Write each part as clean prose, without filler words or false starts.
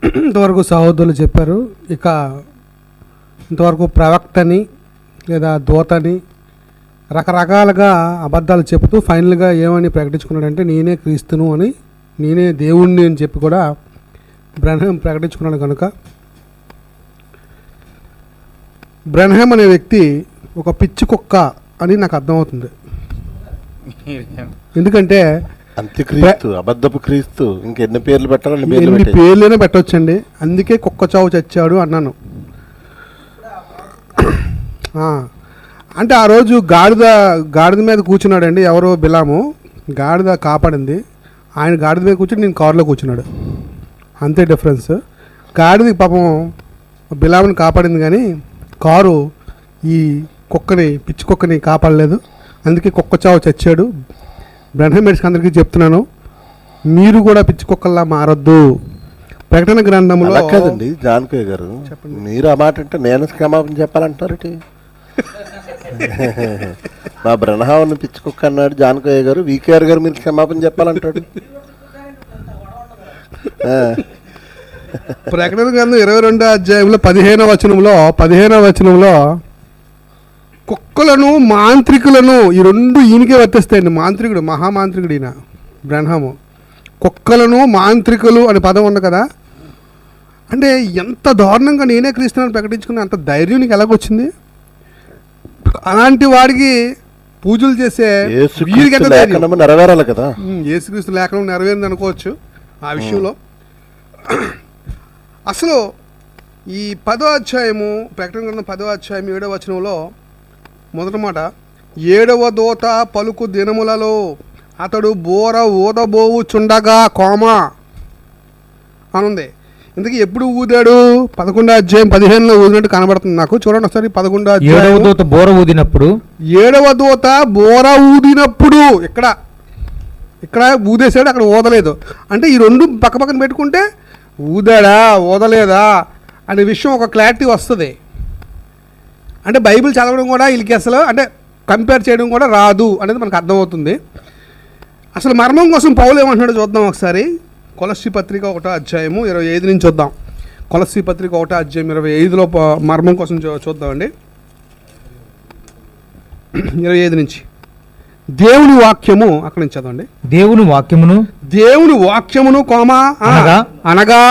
ఇంతవరకు సహోదరులు చెప్పారు. ఇక ఇంతవరకు ప్రవక్తని లేదా దూతని రకరకాలుగా అబద్ధాలు చెబుతూ ఫైనల్గా ఏమని ప్రకటించుకున్నాడంటే నేనే క్రీస్తును అని, నేనే దేవుణ్ణి అని చెప్పి కూడా బ్రన్హామ్ ప్రకటించుకున్నాడు. కనుక బ్రన్హామ్ అనే వ్యక్తి ఒక పిచ్చి కుక్క అని నాకు అర్థమవుతుంది. ఎందుకంటే అంత్యక్రీస్తు, అబద్ధపు క్రీస్తు, ఇంకెన్ని పేర్లు పెట్టాలి, ఎన్ని పేర్లైనా పెట్టవచ్చండి. అందుకే కుక్క చావు చచ్చాడు అన్నాను. అంటే ఆ రోజు గాడిద మీద కూర్చున్నాడండి ఎవరో బిలాము. గాడిద కాపాడింది, ఆయన గాడిద మీద కూర్చుని నేను కారులో కూర్చున్నాడు, అంతే డిఫరెన్స్. గాడిద పాపం బిలాముని కాపాడింది కానీ కారు ఈ కుక్కని, పిచ్చి కుక్కని కాపాడలేదు. అందుకే కుక్క చావు చచ్చాడు. బ్రన్హామ్ అందరికీ చెప్తున్నాను, మీరు కూడా పిచ్చి కుక్కల్లా మారద్దు. ప్రకటన గ్రంథంలో కదండి జానకయ్య గారు, మీరు ఆ మాట అంటే నేను క్షమాపణ చెప్పాలంటారు. మా బ్రన్హామ్ పిచ్చి కుక్క అన్నాడు జానకయ్య గారు, వీకేఆర్ గారు మీరు క్షమాపణ చెప్పాలంటాడు. ప్రకటన గ్రంథం 22వ అధ్యాయంలో 15వ వచనంలో కుక్కలను, మాంత్రికులను, ఈ రెండు ఈయనకే వర్తిస్తాయండి. మాంత్రికుడు, మహామాంత్రికుడు ఈయన బ్రన్హాము. కుక్కలను, మాంత్రికులు అనే పదం ఉంది కదా. అంటే ఎంత దారుణంగా నేనే క్రీస్తుని ప్రకటించుకుని అంత ధైర్యం నీకు ఎలాగొచ్చింది? అలాంటి వాడికి పూజలు చేసే నెరవేరాలి కదా. యేసుక్రీస్తు లేఖనం నెరవేరింది అనుకోవచ్చు ఆ విషయంలో. అసలు ఈ 10వ అధ్యాయము, ప్రకటన గ్రంథం 10వ అధ్యాయం 7వ వచనంలో మొదటి మాట, 7వ దూత పలుకు దినములలో అతడు బోర ఊదబోవుచుండగా అనుంది. ఇందుకు ఎప్పుడు ఊదాడు? 11వ అధ్యాయం 15లో ఊదినట్టు కనబడుతుంది నాకు. చూడండి ఒకసారి. 11వ అధ్యాయం 7వ దూత బోర ఊదినప్పుడు, 7వ దూత బోర ఊదినప్పుడు ఇక్కడ ఊదేశాడు, అక్కడ ఊదలేదు. అంటే ఈ రెండు పక్క పక్కన పెట్టుకుంటే ఊదాడా ఊదలేదా అనే విషయం ఒక క్లారిటీ వస్తుంది. అంటే బైబిల్ చదవడం కూడా వీళ్ళకి అసలు అంటే కంపేర్ చేయడం కూడా రాదు అనేది మనకు అర్థమవుతుంది. అసలు మర్మం కోసం పౌలు ఏమంటున్నాడో చూద్దాం ఒకసారి. కొలస్సీ పత్రిక 1వ అధ్యాయము 25 నుంచి చూద్దాం. కొలస్సీ పత్రిక 1వ అధ్యాయం 25లో మర్మం కోసం చూద్దామండి. 25 నుంచి దేవుని వాక్యము, అక్కడి నుంచి చదవండి. దేవుని వాక్యమును అనగా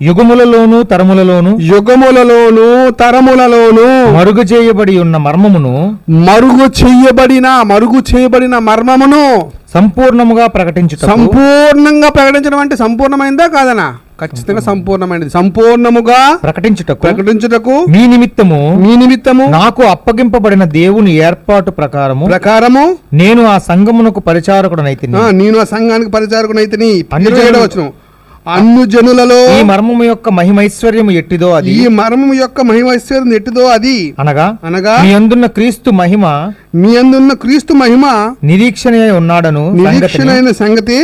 యుగములలోను తరములలోను మరుగు చేయబడిన మర్మమును సంపూర్ణంగా ప్రకటించడం అంటే సంపూర్ణమైందా కాదనా? ఖచ్చితంగా సంపూర్ణమైనది. సంపూర్ణముగా ప్రకటించుటకు మీ నిమిత్తము నాకు అప్పగింపబడిన దేవుని ఏర్పాటు ప్రకారము నేను ఆ సంఘమునకు పరిచారకుడనైతిని. నేను ఆ సంఘానికి పరిచారకుడనైతిని. అన్ను జనులలో ఈ మర్మము యొక్క మహిమైశ్వర్యము ఎట్టిదో అది అనగా మీ అందున్న క్రీస్తు మహిమ నిరీక్షణ ఉన్నాడను సంగతి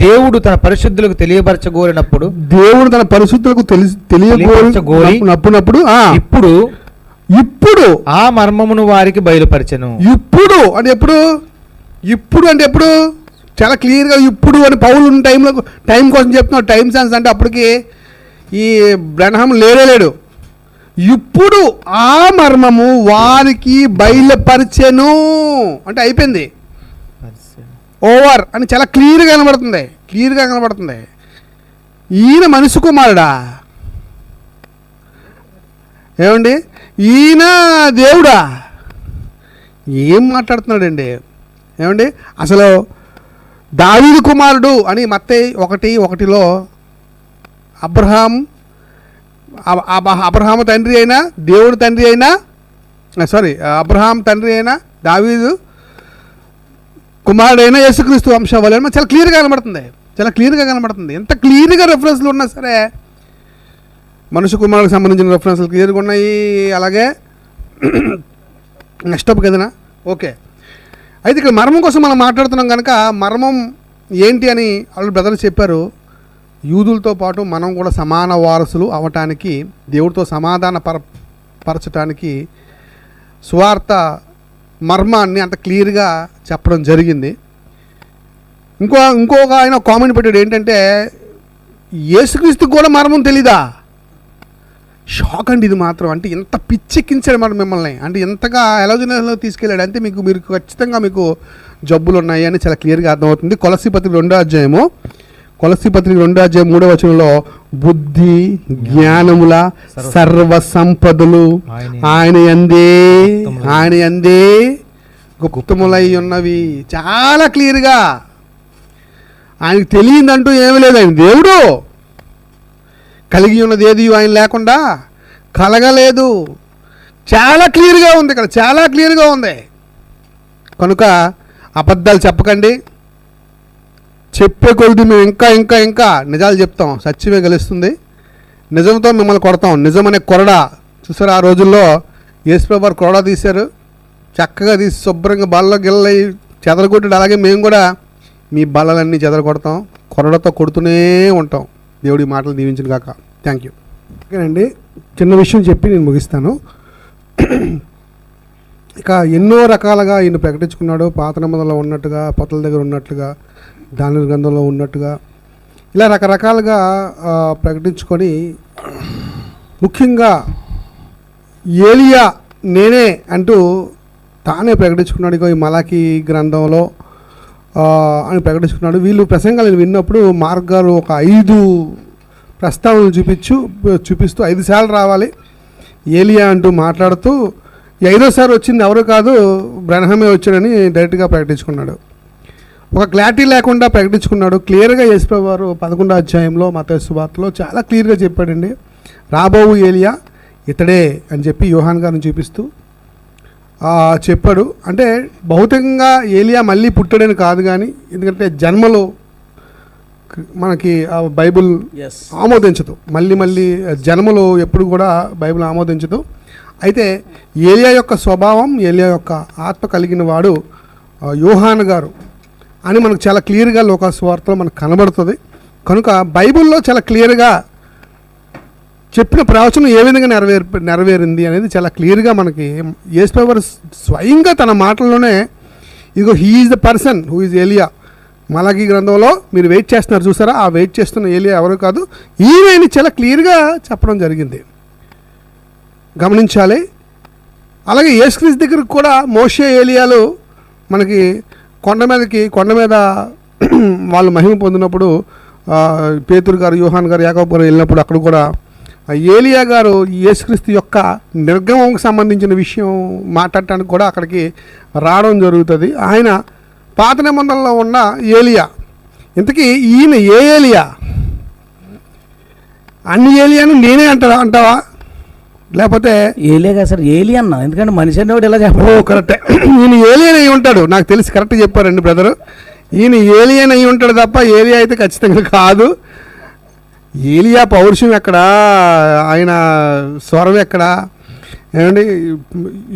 దేవుడు తన పరిశుద్ధులకు తెలియపరచగోరినప్పుడు ఇప్పుడు ఆ మర్మమును వారికి బయలుపరచెను. ఇప్పుడు అంటే ఎప్పుడు చాలా క్లియర్గా ఇప్పుడు అని పౌలు టైం కోసం చెప్తున్నాడు. టైం సెన్స్ అంటే అప్పటికి ఈ బ్రన్హామ్ లేడు. ఇప్పుడు ఆ మర్మము వారికి బయలుపరచెను అంటే అయిపోయింది, ఓవర్ అని చాలా క్లియర్గా కనబడుతుంది. ఈయన మనిషి కుమారుడా? ఏమండి, ఈయన దేవుడా? ఏం మాట్లాడుతున్నాడండి? ఏమండి, అసలు దావీదు కుమారుడు అని మత్తయి 1:1లో అబ్రహాము తండ్రి అయినా దేవుడు తండ్రి అయినా అబ్రహాం తండ్రి అయినా దావీదు కుమారుడైన యేసుక్రీస్తు వంశావళి చాలా క్లియర్గా కనబడుతుంది. ఎంత క్లియర్గా రెఫరెన్స్లు ఉన్నా సరే మనుషు కుమారుడికి సంబంధించిన రెఫరెన్స్లు క్లియర్గా ఉన్నాయి. అలాగే నెక్స్ట్ టాపిక్ ఏదైనా ఓకే. అయితే ఇక్కడ మర్మం కోసం మనం మాట్లాడుతున్నాం కనుక మర్మం ఏంటి అని వాళ్ళు బ్రదర్స్ చెప్పారు. యూదులతో పాటు మనం కూడా సమాన వారసులు అవటానికి, దేవుడితో సమాధాన పరచటానికి సువార్త మర్మాన్ని అంత క్లియర్గా చెప్పడం జరిగింది. ఇంకొక ఆయన కామెంట్ పెట్టాడు ఏంటంటే యేసుక్రీస్తుకు కూడా మర్మం తెలీదా? షాక్ అండి ఇది మాత్రం. అంటే ఎంత పిచ్చెక్కించాడు మరి మిమ్మల్ని, అంటే ఎంతగా ఎలాజనలో తీసుకెళ్ళాడు అంటే మీరు ఖచ్చితంగా మీకు జబ్బులు ఉన్నాయి అని చాలా క్లియర్గా అర్థమవుతుంది. కొలస్సీ పత్రిక 2వ అధ్యాయము, కొలస్సీ పత్రిక 2వ అధ్యాయం 3వ వచనంలో బుద్ధి జ్ఞానముల సర్వ సంపదలు ఆయన యందే గుప్తములై ఉన్నవి. చాలా క్లియర్గా ఆయనకు తెలియదంటూ ఏమీ లేదు. ఆయన దేవుడు, కలిగి ఉన్నది ఏది ఆయన లేకుండా కలగలేదు. చాలా క్లియర్గా ఉంది ఇక్కడ, చాలా క్లియర్గా ఉంది. కనుక అబద్ధాలు చెప్పకండి. చెప్పే కొద్ది మేము ఇంకా ఇంకా ఇంకా నిజాలు చెప్తాం. సత్యమే గెలుస్తుంది. నిజంతో మిమ్మల్ని కొడతాం. నిజం అనే కొరడా చూసారు, ఆ రోజుల్లో యేసుప్రభు వారు కొరడా తీశారు, చక్కగా తీసి శుభ్రంగా బల్ల గిల్ల చెదరగొట్టాడు. అలాగే మేము కూడా మీ బల్లలన్నీ చెదరగొడతాం, కొరడతో కొడుతూనే ఉంటాం. దేవుడి మాటలు దీవించిన కాక. Thank you. ఓకేనండి, చిన్న విషయం చెప్పి నేను ముగిస్తాను. ఇక ఎన్నో రకాలుగా ఈయన ప్రకటించుకున్నాడు. పాత నిబంధనలో ఉన్నట్టుగా, పొతల దగ్గర ఉన్నట్లుగా, దానియేలు గ్రంథంలో ఉన్నట్టుగా, ఇలా రకరకాలుగా ప్రకటించుకొని ముఖ్యంగా ఏలియా నేనే అంటూ తానే ప్రకటించుకున్నాడు. ఇక ఈ మలాకీ గ్రంథంలో అని ప్రకటించుకున్నాడు. వీళ్ళు ప్రసంగాలను విన్నప్పుడు మార్క్ గారు ఒక 5 ప్రస్తావనలు చూపిస్తూ 5 సార్లు రావాలి ఏలియా అంటూ మాట్లాడుతూ, 5వసారి వచ్చింది ఎవరు కాదు, బ్రహ్మే వచ్చాడని డైరెక్ట్గా ప్రకటించుకున్నాడు. ఒక క్లారిటీ లేకుండా ప్రకటించుకున్నాడు. క్లియర్గా యేసుప్రభు వారు 11వ అధ్యాయంలో మత్తయి సువార్తలో చాలా క్లియర్గా చెప్పాడండి. రాబోవు ఏలియా ఇతడే అని చెప్పి యోహాన్ గారిని చూపిస్తూ చెప్పాడు. అంటే భౌతికంగా ఏలియా మళ్ళీ పుట్టాడని కాదు, కానీ ఎందుకంటే జన్మలో మనకి బైబిల్ ఆమోదించదు. మళ్ళీ జన్మలో ఎప్పుడు కూడా బైబిల్ ఆమోదించదు. అయితే ఏలియా యొక్క స్వభావం, ఏలియా యొక్క ఆత్మ కలిగిన వాడు యోహాన్ గారు అని మనకు చాలా క్లియర్గా లోకాసువార్తలో మనకు కనబడుతుంది. కనుక బైబిల్లో చాలా క్లియర్గా చెప్పిన ప్రవచనం ఏ విధంగా నెరవేరింది అనేది చాలా క్లియర్గా మనకి యేసుప్రభు వారు స్వయంగా తన మాటల్లోనే, ఇదిగో he is the person who is ఏలియా. మలాకీ గ్రంథంలో మీరు వెయిట్ చేస్తున్నారు చూసారా, ఆ వెయిట్ చేస్తున్న ఏలియా ఎవరు కాదు, ఈయనని చాలా క్లియర్గా చెప్పడం జరిగింది. గమనించాలి. అలాగే యేసుక్రీస్తు దగ్గరకు కూడా మోషే ఏలియాలు మనకి కొండ మీద వాళ్ళు మహిమ పొందినప్పుడు పేతురు గారు, యోహాన్ గారు, యాకోబు గారు వెళ్ళినప్పుడు అక్కడ కూడా ఏలియా గారు యేసుక్రీస్తు యొక్క నిర్గమంకి సంబంధించిన విషయం మాట్లాడటానికి కూడా అక్కడికి రావడం జరుగుతుంది. ఆయన పాత నిబంధనలో ఉన్న ఏలియా. ఇంతకీ ఈయన ఏ ఏలియా? అన్ని ఏలియాను నేనే అంటావా? లేకపోతే ఏలియా కాదు సార్, ఏలియా అన్నా. ఎందుకంటే మనిషి అనేవాడు ఇలా చెప్పు. కరెక్టే, ఈయన ఏలియన్ అయి ఉంటాడు. నాకు తెలిసి కరెక్ట్ చెప్పారండి బ్రదరు. ఈయన ఏలియన్ అయి ఉంటాడు తప్ప ఏలియా అయితే ఖచ్చితంగా కాదు. ఏలియా పౌరుషం ఎక్కడా, ఆయన స్వరం ఎక్కడా? ఏమండి,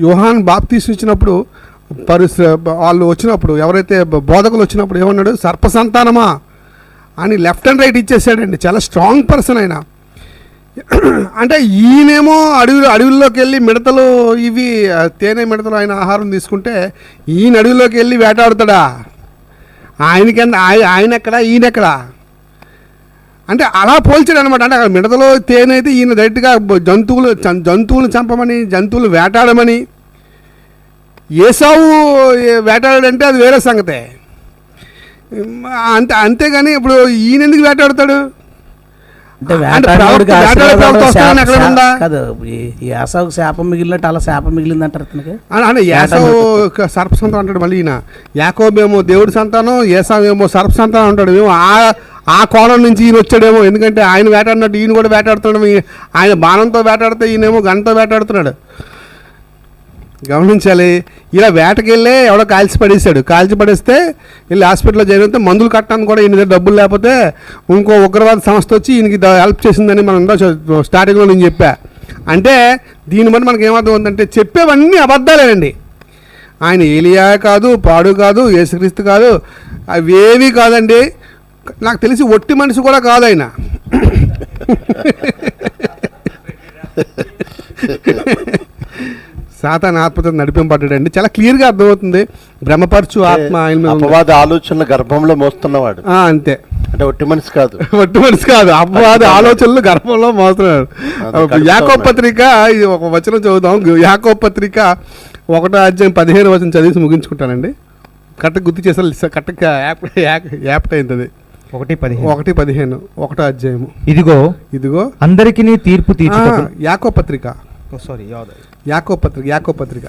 యోహాన్ బాప్తీసు ఇచ్చినప్పుడు వాళ్ళు వచ్చినప్పుడు, ఎవరైతే బోధకులు వచ్చినప్పుడు ఏమన్నాడు? సర్ప సంతానమా అని లెఫ్ట్ అండ్ రైట్ ఇచ్చేసాడండి. చాలా స్ట్రాంగ్ పర్సన్ ఆయన. అంటే ఈయనేమో అడవుల్లోకి వెళ్ళి మిడతలు, ఇవి తేనె మిడతలు ఆయన ఆహారం తీసుకుంటే, ఈయన అడవిలోకి వెళ్ళి వేటాడుతాడా? ఆయన ఎక్కడా, ఈయనెక్కడా? అంటే అలా పోల్చాడు అనమాట. అంటే అక్కడ మిడతలో తేనె అయితే ఈయన డైరెక్ట్గా జంతువులు చంపమని, జంతువులు వేటాడమని. ఏసావు వేటాడాడంటే అది వేరే సంగతే. అంతేగాని ఇప్పుడు ఈయన ఎందుకు వేటాడుతాడు? యాసావుకు శాపం మిగిలినట్టు అలా శాపం మిగిలింది అంటారు. అంటే యాసావు సర్ప సంతానం అంటాడు. మళ్ళీ ఈయన యాకోబేమో దేవుడి సంతానం, ఏసావేమో సర్ప సంతానం అంటాడు. ఏమో ఆ కోణం నుంచి ఈయన వచ్చాడేమో. ఎందుకంటే ఆయన వేటాడినట్టు ఈయన కూడా వేటాడుతున్నాడు. ఆయన బాణంతో వేటాడితే ఈయనేమో గంటతో వేటాడుతున్నాడు. గమనించాలి. ఇలా వేటకెళ్ళే ఎవడో కాల్చి పడేస్తే వెళ్ళి హాస్పిటల్లో జాయిన్ అయితే మందులు కట్టడానికి కూడా ఈయన డబ్బులు లేకపోతే ఇంకో ఉగ్రవాద సంస్థ వచ్చి ఈయనకి హెల్ప్ చేసిందని మనం స్టార్టింగ్లో నేను చెప్పా. అంటే దీని బట్టి మనకి ఏమర్థం ఉందంటే చెప్పేవన్నీ అబద్ధాలేనండి. ఆయన ఏలియా కాదు, పాడు కాదు, యేసుక్రీస్తు కాదు, అవేవి కాదండి. నాకు తెలిసి ఒట్టి మనిషి కూడా కాదు ఆయన. సాతాను ఆత్మతో నడిపింపబడ్డాడండి. చాలా క్లియర్గా అర్థమవుతుంది. భ్రమపరచు ఆత్మ ఆయన అపవాద ఆలోచనల గర్భంలో మోస్తున్నవాడు. అంతే. అంటే ఒట్టి మనిషి కాదు. ఒట్టి మనిషి కాదు, అపవాది ఆలోచనలు గర్భంలో మోస్తున్నారు. యాకోబు పత్రిక, ఇది ఒక వచనం చదువుదాం. యాకోబు పత్రిక 1:15 చదివేసి ముగించుకుంటానండి. కరెక్ట్ గుర్తు చేసే కరెక్ట్గా యాప్ట్ అయింది అది. 1:15 ఒకటో అధ్యాయము. ఇదిగో అందరికీ తీర్పు తీర్చుటకు. యాకోబు పత్రిక, యాకోబు పత్రిక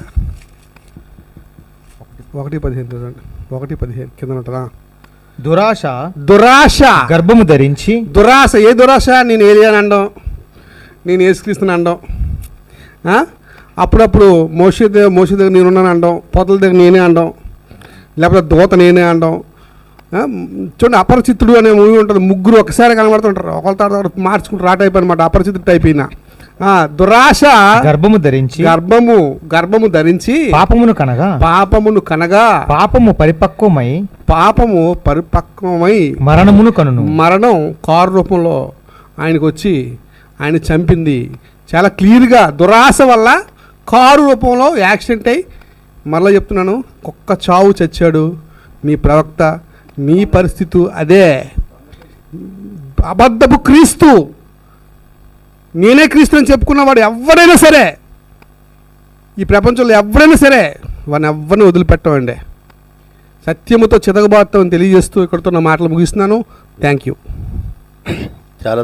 1:15 చూడండి. 1:15 కింద ఉంటుందా? దురాశ గర్భము ధరించి. దురాశ, ఏ దురాశ? నేను ఏలియాని అనడం, నేను యేసుక్రీస్తుని అనడం, అప్పుడప్పుడు మోషే దగ్గర నేనున్నాను అనడం, పోతల దగ్గర నేనే అనడం, లేకపోతే దూత నేనే అనడం. చూడండి, అపరిచితుడు అనే మూవీ ఉంటుంది. ముగ్గురు ఒకసారి కనబడుతుంటారు, ఒకళ్ళ మార్చుకుంటారు. ఆ టైప్ అనమాట, అపరిచితుడు టైప్ అయినా. దురాశ గర్భము ధరించి పాపమును కనగా పాపము పరిపక్వమై మరణం కారు రూపంలో ఆయనకు వచ్చి ఆయన చంపింది. చాలా క్లియర్గా దురాశ వల్ల కారు రూపంలో యాక్సిడెంట్ అయ్యి, మరలా చెప్తున్నాను, కుక్క చావు చచ్చాడు మీ ప్రవక్త. మీ పరిస్థితి అదే. అబద్ధపు క్రీస్తు, నేనే క్రీస్తు అని చెప్పుకున్నవాడు ఎవరైనా సరే, ఈ ప్రపంచంలో ఎవరైనా సరే, వాడిని ఎవరిని వదిలిపెట్టమండి. సత్యముతో చితకబాతామని తెలియజేస్తూ ఇక్కడితో నా మాటలు ముగిస్తున్నాను. Thank you. చాలా